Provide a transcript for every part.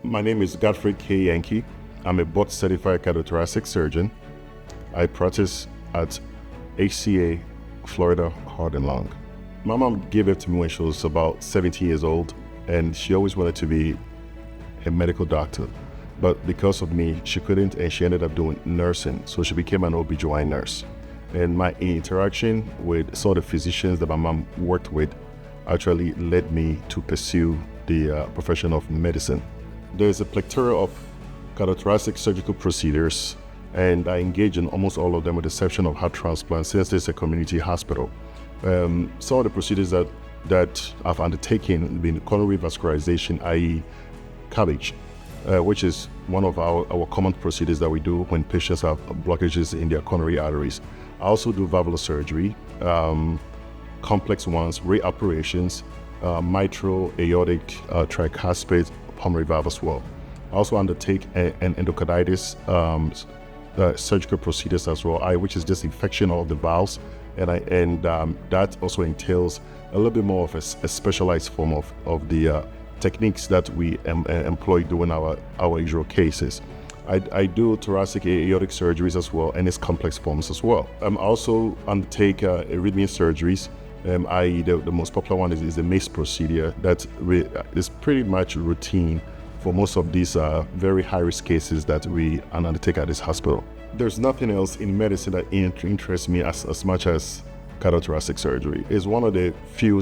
My name is Godfred K. Yankey. I'm a board-certified cardiothoracic surgeon. I practice at HCA, Florida Heart and Lung. My mom gave birth to me when she was about 17 years old, and she always wanted to be a medical doctor. But because of me, she couldn't, and she ended up doing nursing, so she became an OB/GYN nurse. And my interaction with some of the physicians that my mom worked with actually led me to pursue the profession of medicine. There's a plethora of cardiothoracic surgical procedures, and I engage in almost all of them with the exception of heart transplant, since it's a community hospital. Some of the procedures that I've undertaken have been coronary vascularization, i.e. CABG, which is one of our common procedures that we do when patients have blockages in their coronary arteries. I also do valvular surgery, complex ones, reoperations, mitral, aortic, tricuspid, pulmonary valve as well. I also undertake an endocarditis surgical procedures as well, which is disinfection of the valves, and that also entails a little bit more of a specialized form of the techniques that we employ during our usual cases. I do thoracic aortic surgeries as well, and its complex forms as well. I also undertake arrhythmia surgeries. The most popular one is the MACE procedure that is pretty much routine for most of these very high-risk cases that we undertake at this hospital. There's nothing else in medicine that interests me as much as cardiothoracic surgery. It's one of the few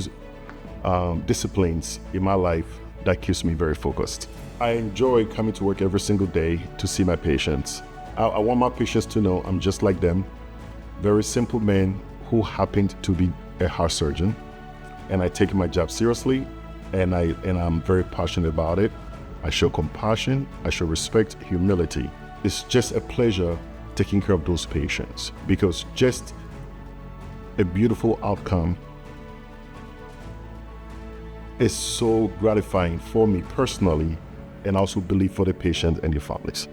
disciplines in my life that keeps me very focused. I enjoy coming to work every single day to see my patients. I want my patients to know I'm just like them, very simple man who happened to be a heart surgeon, and I take my job seriously, and I'm very passionate about it. I show compassion, I show respect, humility. It's just a pleasure taking care of those patients, because just a beautiful outcome is so gratifying for me personally, and also believe for the patient and their families.